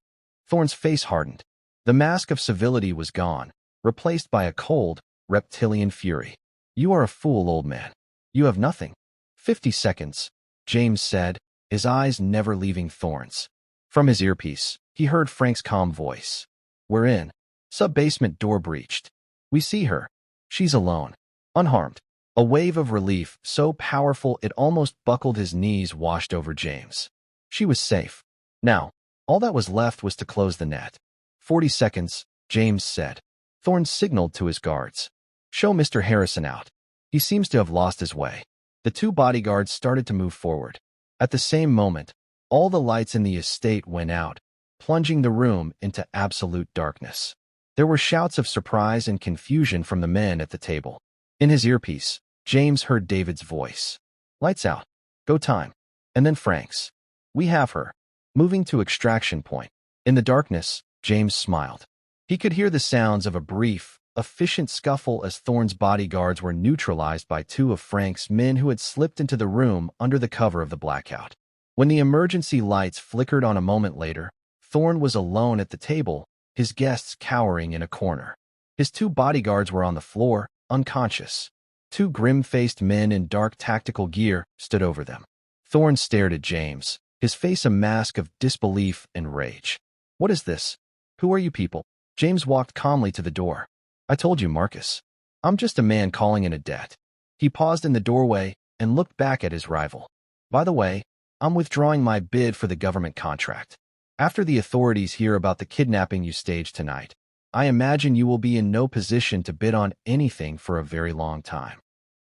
Thorne's face hardened. The mask of civility was gone, replaced by a cold, reptilian fury. You are a fool, old man. You have nothing. 50 seconds, James said, his eyes never leaving Thorne's. From his earpiece, he heard Frank's calm voice. We're in. Sub-basement door breached. We see her. She's alone. Unharmed. A wave of relief, so powerful it almost buckled his knees, washed over James. She was safe. Now, all that was left was to close the net. 40 seconds, James said. Thorne signaled to his guards. Show Mr. Harrison out. He seems to have lost his way. The 2 bodyguards started to move forward. At the same moment, all the lights in the estate went out, plunging the room into absolute darkness. There were shouts of surprise and confusion from the men at the table. In his earpiece, James heard David's voice. "Lights out. Go time." And then Frank's. "We have her." Moving to extraction point. In the darkness, James smiled. He could hear the sounds of a brief, efficient scuffle as Thorne's bodyguards were neutralized by two of Frank's men who had slipped into the room under the cover of the blackout. When the emergency lights flickered on a moment later, Thorne was alone at the table, his guests cowering in a corner. His two bodyguards were on the floor, unconscious. Two grim-faced men in dark tactical gear stood over them. Thorne stared at James, his face a mask of disbelief and rage. "What is this? Who are you people?" James walked calmly to the door. "I told you, Marcus. I'm just a man calling in a debt." He paused in the doorway and looked back at his rival. "By the way, I'm withdrawing my bid for the government contract. After the authorities hear about the kidnapping you staged tonight, I imagine you will be in no position to bid on anything for a very long time."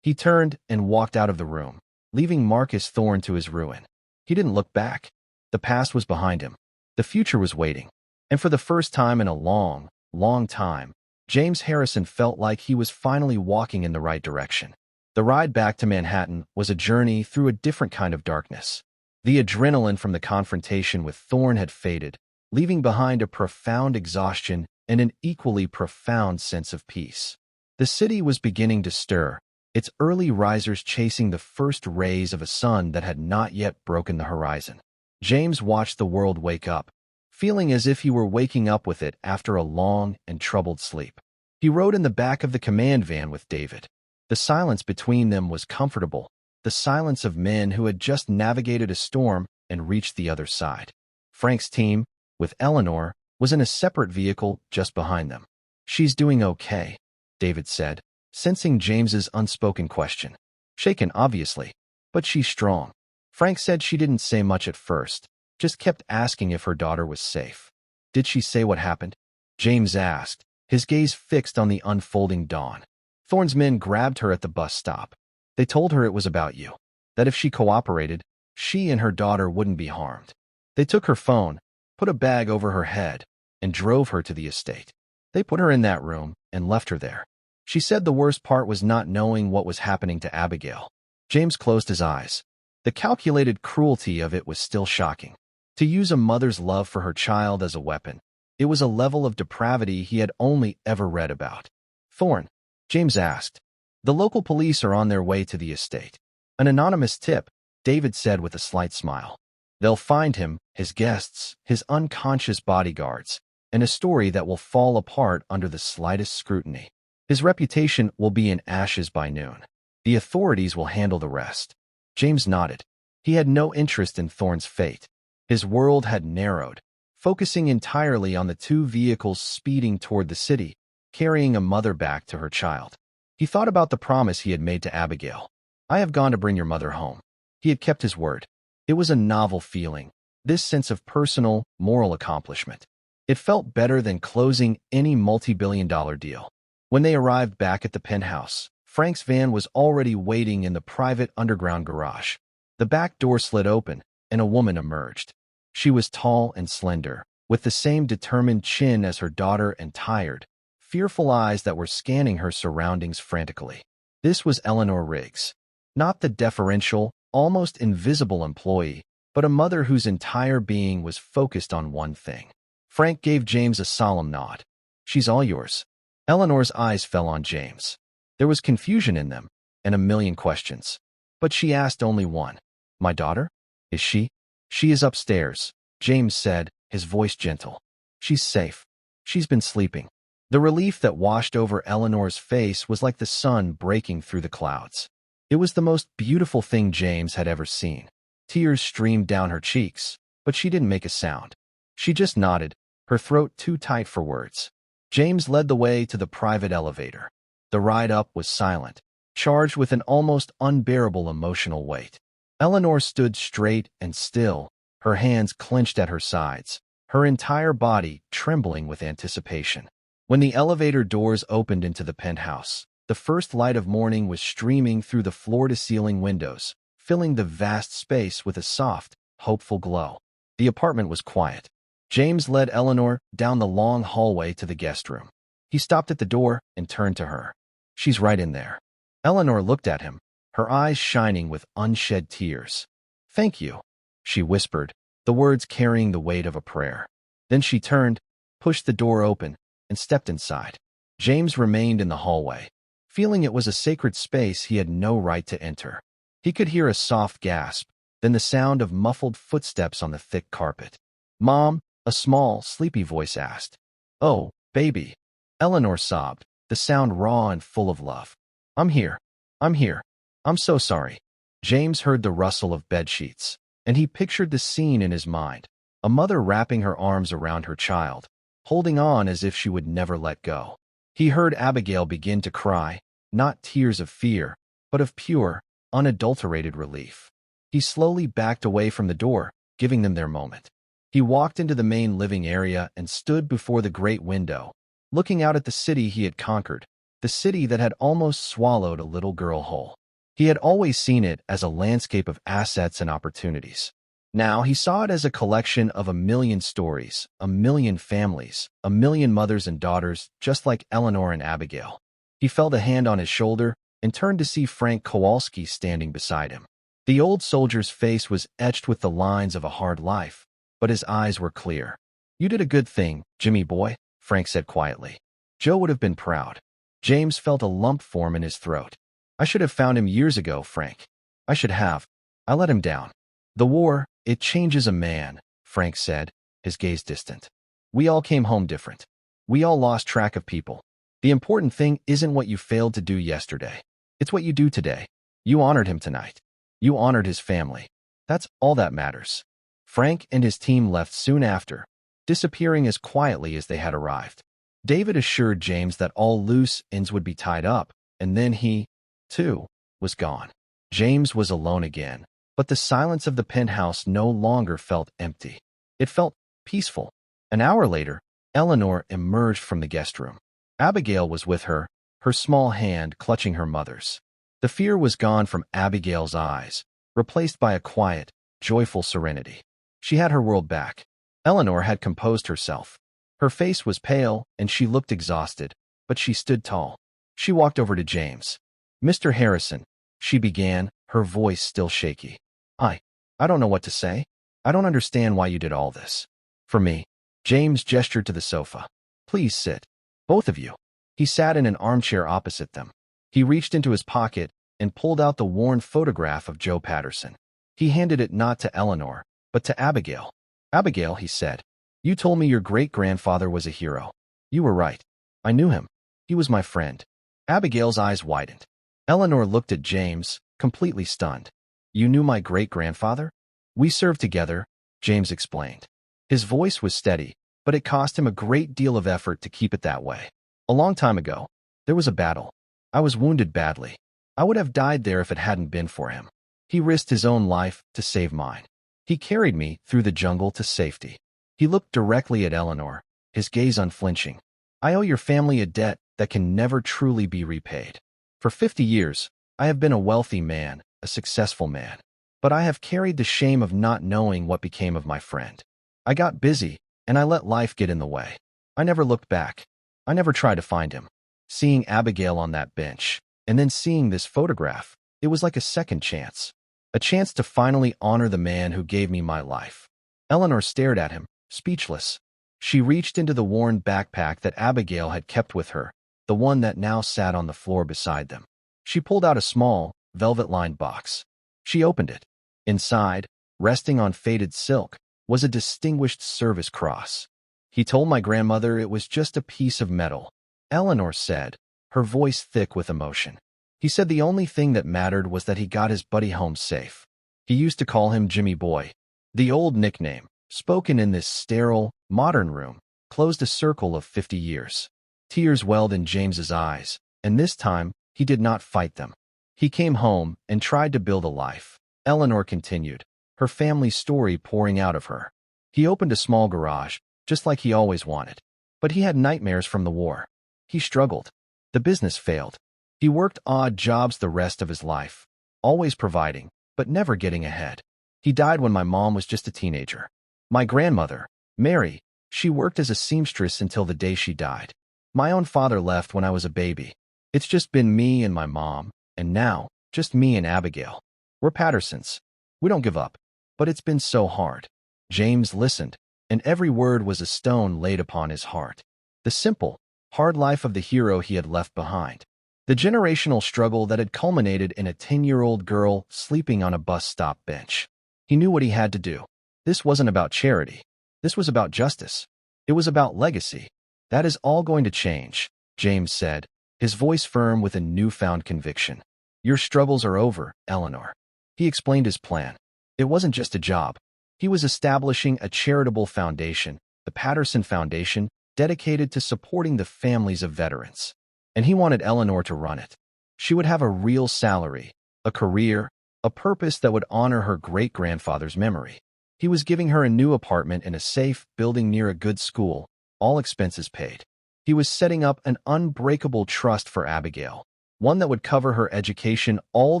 He turned and walked out of the room, leaving Marcus Thorne to his ruin. He didn't look back. The past was behind him. The future was waiting. And for the first time in a long, long time, James Harrison felt like he was finally walking in the right direction. The ride back to Manhattan was a journey through a different kind of darkness. The adrenaline from the confrontation with Thorne had faded, leaving behind a profound exhaustion and an equally profound sense of peace. The city was beginning to stir, its early risers chasing the first rays of a sun that had not yet broken the horizon. James watched the world wake up, feeling as if he were waking up with it after a long and troubled sleep. He rode in the back of the command van with David. The silence between them was comfortable, the silence of men who had just navigated a storm and reached the other side. Frank's team, with Eleanor, was in a separate vehicle just behind them. "She's doing okay," David said, sensing James's unspoken question. "Shaken, obviously, but she's strong." Frank said she didn't say much at first, just kept asking if her daughter was safe. "Did she say what happened?" James asked, his gaze fixed on the unfolding dawn. "Thorne's men grabbed her at the bus stop. They told her it was about you, that if she cooperated, she and her daughter wouldn't be harmed. They took her phone, put a bag over her head, and drove her to the estate. They put her in that room and left her there. She said the worst part was not knowing what was happening to Abigail." James closed his eyes. The calculated cruelty of it was still shocking. To use a mother's love for her child as a weapon, it was a level of depravity he had only ever read about. "Thorne?" James asked. "The local police are on their way to the estate. An anonymous tip," David said with a slight smile. "They'll find him, his guests, his unconscious bodyguards, and a story that will fall apart under the slightest scrutiny. His reputation will be in ashes by noon. The authorities will handle the rest." James nodded. He had no interest in Thorne's fate. His world had narrowed, focusing entirely on the two vehicles speeding toward the city, carrying a mother back to her child. He thought about the promise he had made to Abigail. "I have gone to bring your mother home." He had kept his word. It was a novel feeling, this sense of personal, moral accomplishment. It felt better than closing any multi-billion-dollar deal. When they arrived back at the penthouse, Frank's van was already waiting in the private underground garage. The back door slid open, and a woman emerged. She was tall and slender, with the same determined chin as her daughter and tired, fearful eyes that were scanning her surroundings frantically. This was Eleanor Riggs. Not the deferential, almost invisible employee, but a mother whose entire being was focused on one thing. Frank gave James a solemn nod. "She's all yours." Eleanor's eyes fell on James. There was confusion in them, and a million questions. But she asked only one. "My daughter? Is she?" "She is upstairs," James said, his voice gentle. "She's safe. She's been sleeping." The relief that washed over Eleanor's face was like the sun breaking through the clouds. It was the most beautiful thing James had ever seen. Tears streamed down her cheeks, but she didn't make a sound. She just nodded, her throat too tight for words. James led the way to the private elevator. The ride up was silent, charged with an almost unbearable emotional weight. Eleanor stood straight and still, her hands clenched at her sides, her entire body trembling with anticipation. When the elevator doors opened into the penthouse, the first light of morning was streaming through the floor-to-ceiling windows, filling the vast space with a soft, hopeful glow. The apartment was quiet. James led Eleanor down the long hallway to the guest room. He stopped at the door and turned to her. "She's right in there." Eleanor looked at him, her eyes shining with unshed tears. "Thank you," she whispered, the words carrying the weight of a prayer. Then she turned, pushed the door open, and stepped inside. James remained in the hallway, feeling it was a sacred space he had no right to enter. He could hear a soft gasp, then the sound of muffled footsteps on the thick carpet. "Mom," a small, sleepy voice asked. "Oh, baby." Eleanor sobbed, the sound raw and full of love. "I'm here. I'm here. I'm so sorry." James heard the rustle of bedsheets, and he pictured the scene in his mind. A mother wrapping her arms around her child, holding on as if she would never let go. He heard Abigail begin to cry, not tears of fear, but of pure, unadulterated relief. He slowly backed away from the door, giving them their moment. He walked into the main living area and stood before the great window, looking out at the city he had conquered, the city that had almost swallowed a little girl whole. He had always seen it as a landscape of assets and opportunities. Now he saw it as a collection of a million stories, a million families, a million mothers and daughters, just like Eleanor and Abigail. He felt a hand on his shoulder and turned to see Frank Kowalski standing beside him. The old soldier's face was etched with the lines of a hard life, but his eyes were clear. "You did a good thing, Jimmy boy," Frank said quietly. Joe would have been proud. James felt a lump form in his throat. "I should have found him years ago, Frank. I should have. I let him down." "The war, it changes a man," Frank said, his gaze distant. "We all came home different. We all lost track of people. The important thing isn't what you failed to do yesterday. It's what you do today. You honored him tonight. You honored his family. That's all that matters." Frank and his team left soon after, disappearing as quietly as they had arrived. David assured James that all loose ends would be tied up, and then he, too, was gone. James was alone again, but the silence of the penthouse no longer felt empty. It felt peaceful. An hour later, Eleanor emerged from the guest room. Abigail was with her, her small hand clutching her mother's. The fear was gone from Abigail's eyes, replaced by a quiet, joyful serenity. She had her world back. Eleanor had composed herself. Her face was pale, and she looked exhausted, but she stood tall. She walked over to James. "Mr. Harrison," she began, her voice still shaky. I don't know what to say. I don't understand why you did all this. For me." James gestured to the sofa. "Please sit. Both of you." He sat in an armchair opposite them. He reached into his pocket and pulled out the worn photograph of Joe Patterson. He handed it not to Eleanor, but to Abigail. "Abigail," he said, "you told me your great-grandfather was a hero. You were right. I knew him. He was my friend." Abigail's eyes widened. Eleanor looked at James, completely stunned. "You knew my great-grandfather?" "We served together," James explained. His voice was steady, but it cost him a great deal of effort to keep it that way. "A long time ago, there was a battle. I was wounded badly. I would have died there if it hadn't been for him. He risked his own life to save mine. He carried me through the jungle to safety." He looked directly at Eleanor, his gaze unflinching. "I owe your family a debt that can never truly be repaid. For 50 years, I have been a wealthy man, a successful man. But I have carried the shame of not knowing what became of my friend. I got busy, and I let life get in the way. I never looked back. I never tried to find him." Seeing Abigail on that bench, and then seeing this photograph, it was like a second chance. A chance to finally honor the man who gave me my life. Eleanor stared at him, speechless. She reached into the worn backpack that Abigail had kept with her, the one that now sat on the floor beside them. She pulled out a small, velvet-lined box. She opened it. Inside, resting on faded silk, was a distinguished service cross. "He told my grandmother it was just a piece of metal," Eleanor said, her voice thick with emotion. "He said the only thing that mattered was that he got his buddy home safe. He used to call him Jimmy Boy." The old nickname, spoken in this sterile, modern room, closed a circle of 50 years. Tears welled in James's eyes, and this time, he did not fight them. He came home and tried to build a life. Eleanor continued, her family's story pouring out of her. He opened a small garage, just like he always wanted. But he had nightmares from the war. He struggled. The business failed. He worked odd jobs the rest of his life, always providing, but never getting ahead. He died when my mom was just a teenager. My grandmother, Mary, She worked as a seamstress until the day she died. My own father left when I was a baby. It's just been me and my mom, and now, just me and Abigail. We're Pattersons. We don't give up. But it's been so hard. James listened, and every word was a stone laid upon his heart. The simple, hard life of the hero he had left behind. The generational struggle that had culminated in a 10-year-old girl sleeping on a bus stop bench. He knew what he had to do. This wasn't about charity. This was about justice. It was about legacy. That is all going to change, James said, his voice firm with a newfound conviction. Your struggles are over, Eleanor. He explained his plan. It wasn't just a job. He was establishing a charitable foundation, the Patterson Foundation, dedicated to supporting the families of veterans. And he wanted Eleanor to run it. She would have a real salary, a career, a purpose that would honor her great-grandfather's memory. He was giving her a new apartment in a safe building near a good school, all expenses paid. He was setting up an unbreakable trust for Abigail, one that would cover her education all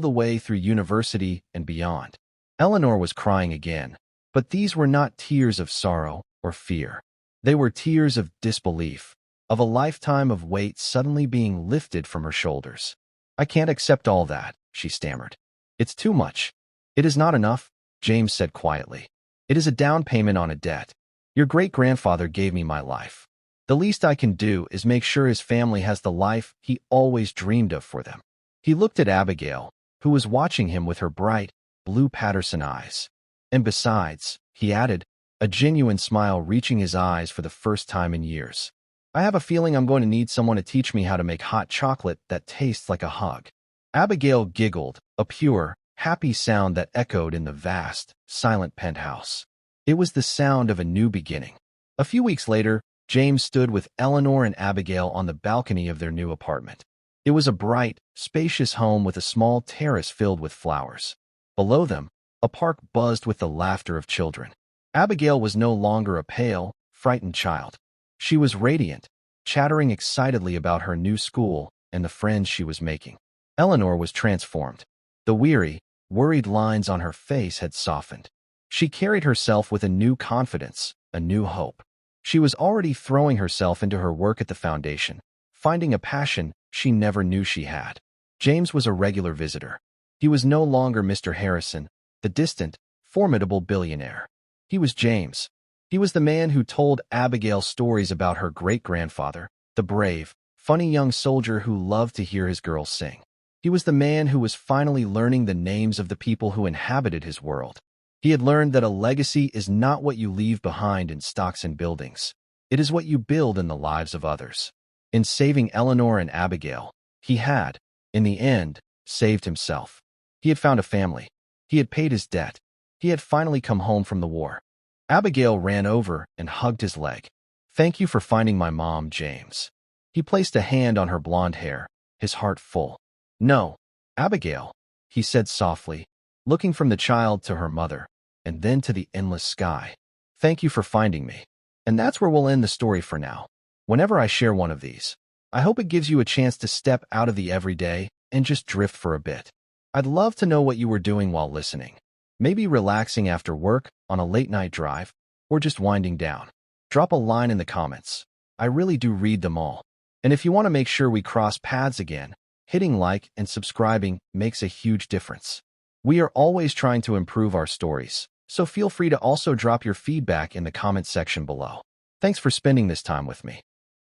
the way through university and beyond. Eleanor was crying again, but these were not tears of sorrow or fear. They were tears of disbelief, of a lifetime of weight suddenly being lifted from her shoulders. I can't accept all that, she stammered. It's too much. It is not enough, James said quietly. It is a down payment on a debt. Your great-grandfather gave me my life. The least I can do is make sure his family has the life he always dreamed of for them. He looked at Abigail, who was watching him with her bright, blue Patterson eyes. And besides, he added, a genuine smile reaching his eyes for the first time in years. I have a feeling I'm going to need someone to teach me how to make hot chocolate that tastes like a hug. Abigail giggled, a pure, happy sound that echoed in the vast, silent penthouse. It was the sound of a new beginning. A few weeks later, James stood with Eleanor and Abigail on the balcony of their new apartment. It was a bright, spacious home with a small terrace filled with flowers. Below them, a park buzzed with the laughter of children. Abigail was no longer a pale, frightened child. She was radiant, chattering excitedly about her new school and the friends she was making. Eleanor was transformed. The weary, worried lines on her face had softened. She carried herself with a new confidence, a new hope. She was already throwing herself into her work at the foundation, finding a passion she never knew she had. James was a regular visitor. He was no longer Mr. Harrison, the distant, formidable billionaire. He was James. He was the man who told Abigail stories about her great-grandfather, the brave, funny young soldier who loved to hear his girls sing. He was the man who was finally learning the names of the people who inhabited his world. He had learned that a legacy is not what you leave behind in stocks and buildings. It is what you build in the lives of others. In saving Eleanor and Abigail, he had, in the end, saved himself. He had found a family. He had paid his debt. He had finally come home from the war. Abigail ran over and hugged his leg. Thank you for finding my mom, James. He placed a hand on her blonde hair, his heart full. No, Abigail, he said softly, looking from the child to her mother, and then to the endless sky. Thank you for finding me. And that's where we'll end the story for now. Whenever I share one of these, I hope it gives you a chance to step out of the everyday and just drift for a bit. I'd love to know what you were doing while listening. Maybe relaxing after work, on a late-night drive, or just winding down. Drop a line in the comments. I really do read them all. And if you want to make sure we cross paths again, hitting like and subscribing makes a huge difference. We are always trying to improve our stories, so feel free to also drop your feedback in the comment section below. Thanks for spending this time with me.